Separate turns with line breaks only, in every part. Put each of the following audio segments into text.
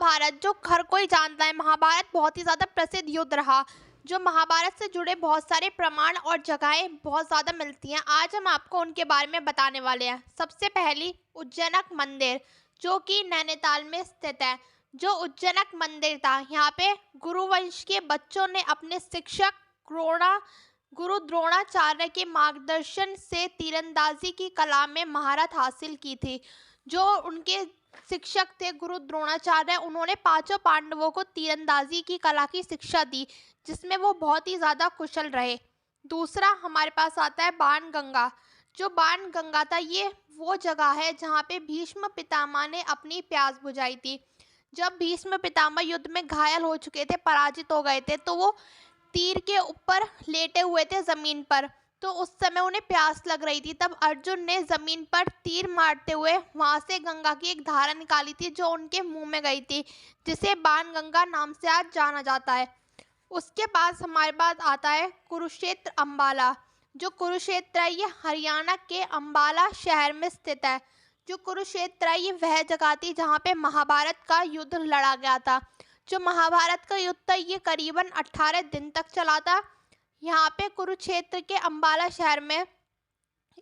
महाभारत, जो हर कोई जानता है, महाभारत बहुत ही ज़्यादा प्रसिद्ध युद्ध रहा। जो महाभारत से जुड़े बहुत सारे प्रमाण और जगहें बहुत ज़्यादा मिलती हैं। आज हम आपको उनके बारे में बताने वाले हैं। सबसे पहली उज्जैनक मंदिर, जो कि नैनीताल में स्थित है। जो उज्जैनक मंदिर था, यहाँ पे गुरुवंश के बच्चों ने अपने शिक्षक गुरु द्रोणाचार्य के मार्गदर्शन से तीरंदाजी की कला में महारत हासिल की थी। जो उनके शिक्षक थे गुरु द्रोणाचार्य, उन्होंने पांचों पांडवों को तीरंदाजी की कला की शिक्षा दी, जिसमें वो बहुत ही ज़्यादा कुशल रहे। दूसरा हमारे पास आता है बाणगंगा। जो बाणगंगा था, ये वो जगह है जहाँ पे भीष्म पितामह ने अपनी प्यास बुझाई थी। जब भीष्म पितामह युद्ध में घायल हो चुके थे, पराजित हो गए थे, तो वो तीर के ऊपर लेटे हुए थे ज़मीन पर। तो उस समय उन्हें प्यास लग रही थी। तब अर्जुन ने ज़मीन पर तीर मारते हुए वहाँ से गंगा की एक धारा निकाली थी, जो उनके मुंह में गई थी, जिसे बाणगंगा नाम से आज जाना जाता है। उसके पास हमारे पास आता है कुरुक्षेत्र अम्बाला। जो कुरुक्षेत्र है, ये हरियाणा के अम्बाला शहर में स्थित है। जो कुरुक्षेत्र है, ये वह जगह थी जहाँ पे महाभारत का युद्ध लड़ा गया था। जो महाभारत का युद्ध था, ये करीबन 18 दिन तक चला था। यहाँ पे कुरुक्षेत्र के अम्बाला शहर में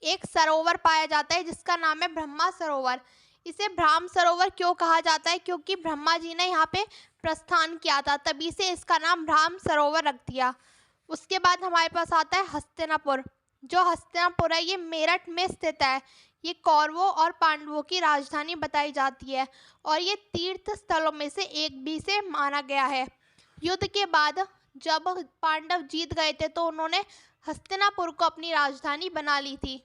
एक सरोवर पाया जाता है, जिसका नाम है ब्रह्मा सरोवर। इसे ब्रह्म सरोवर क्यों कहा जाता है? क्योंकि ब्रह्मा जी ने यहाँ पे प्रस्थान किया था, तभी से इसका नाम ब्रह्म सरोवर रख दिया। उसके बाद हमारे पास आता है हस्तिनापुर। जो हस्तिनापुर है, ये मेरठ में स्थित है। ये कौरवों और पांडवों की राजधानी बताई जाती है और ये तीर्थ स्थलों में से एक भी से माना गया है। युद्ध के बाद जब पांडव जीत गए थे, तो उन्होंने हस्तिनापुर को अपनी राजधानी बना ली थी।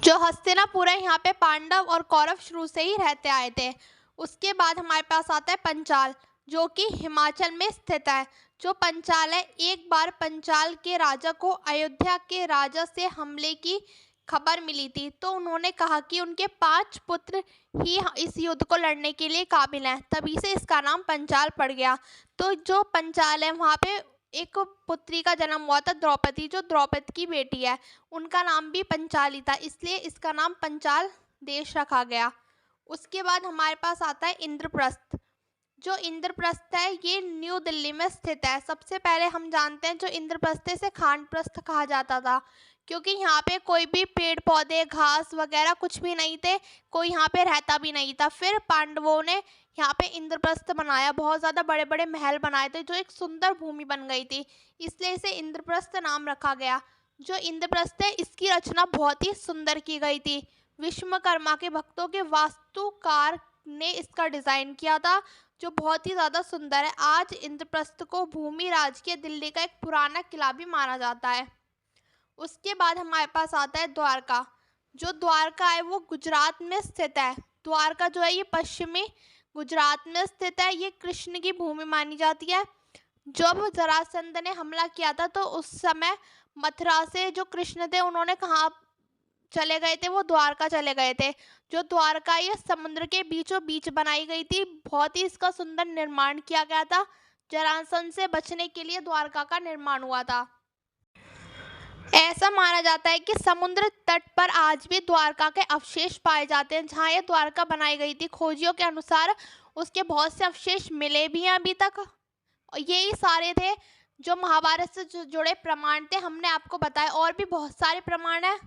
जो हस्तिनापुर है, यहाँ पे पांडव और कौरव शुरू से ही रहते आए थे। उसके बाद हमारे पास आता है पंचाल, जो कि हिमाचल में स्थित है। जो पंचाल है, एक बार पंचाल के राजा को अयोध्या के राजा से हमले की खबर मिली थी, तो उन्होंने कहा कि उनके 5 पुत्र ही इस युद्ध को लड़ने के लिए काबिल हैं, तभी से इसका नाम पंचाल पड़ गया। तो जो पंचाल है, वहाँ पे एक पुत्री का जन्म हुआ था, द्रौपदी, जो द्रौपदी की बेटी है, उनका नाम भी पंचाल ही था, इसलिए इसका नाम पंचाल देश रखा गया। उसके बाद हमारे पास आता है इंद्रप्रस्थ। जो इंद्रप्रस्थ है, ये न्यू दिल्ली में स्थित है। सबसे पहले हम जानते हैं, जो इंद्रप्रस्थ है, इसे खानप्रस्थ कहा जाता था, क्योंकि यहाँ पे कोई भी पेड़ पौधे घास वगैरह कुछ भी नहीं थे, कोई यहाँ पे रहता भी नहीं था। फिर पांडवों ने यहाँ पे इंद्रप्रस्थ बनाया, बहुत ज़्यादा बड़े बड़े महल बनाए थे, जो एक सुंदर भूमि बन गई थी, इसलिए इसे इंद्रप्रस्थ नाम रखा गया। जो इंद्रप्रस्थ है, इसकी रचना बहुत ही सुंदर की गई थी। विश्वकर्मा के भक्तों के वास्तुकार ने इसका डिज़ाइन किया था, जो बहुत ही ज़्यादा सुंदर है। आज इंद्रप्रस्थ को भूमि राज के दिल्ली का एक पुराना किला भी माना जाता है। उसके बाद हमारे पास आता है द्वारका। जो द्वारका है, वो गुजरात में स्थित है। द्वारका जो है, ये पश्चिमी गुजरात में स्थित है। ये कृष्ण की भूमि मानी जाती है। जब जरासंध ने हमला किया था, तो उस समय मथुरा से जो कृष्ण थे, उन्होंने कहाँ चले गए थे? वो द्वारका चले गए थे। जो द्वारका, ये समुद्र के बीचों बीच बनाई गई थी। बहुत ही इसका सुंदर निर्माण किया गया था। जरासंध से बचने के लिए द्वारका का निर्माण हुआ था। ऐसा माना जाता है कि समुद्र तट पर आज भी द्वारका के अवशेष पाए जाते हैं, जहाँ ये द्वारका बनाई गई थी। खोजियों के अनुसार उसके बहुत से अवशेष मिले भी हैं अभी तक। और यही सारे थे जो महाभारत से जुड़े प्रमाण थे, हमने आपको बताए। और भी बहुत सारे प्रमाण हैं।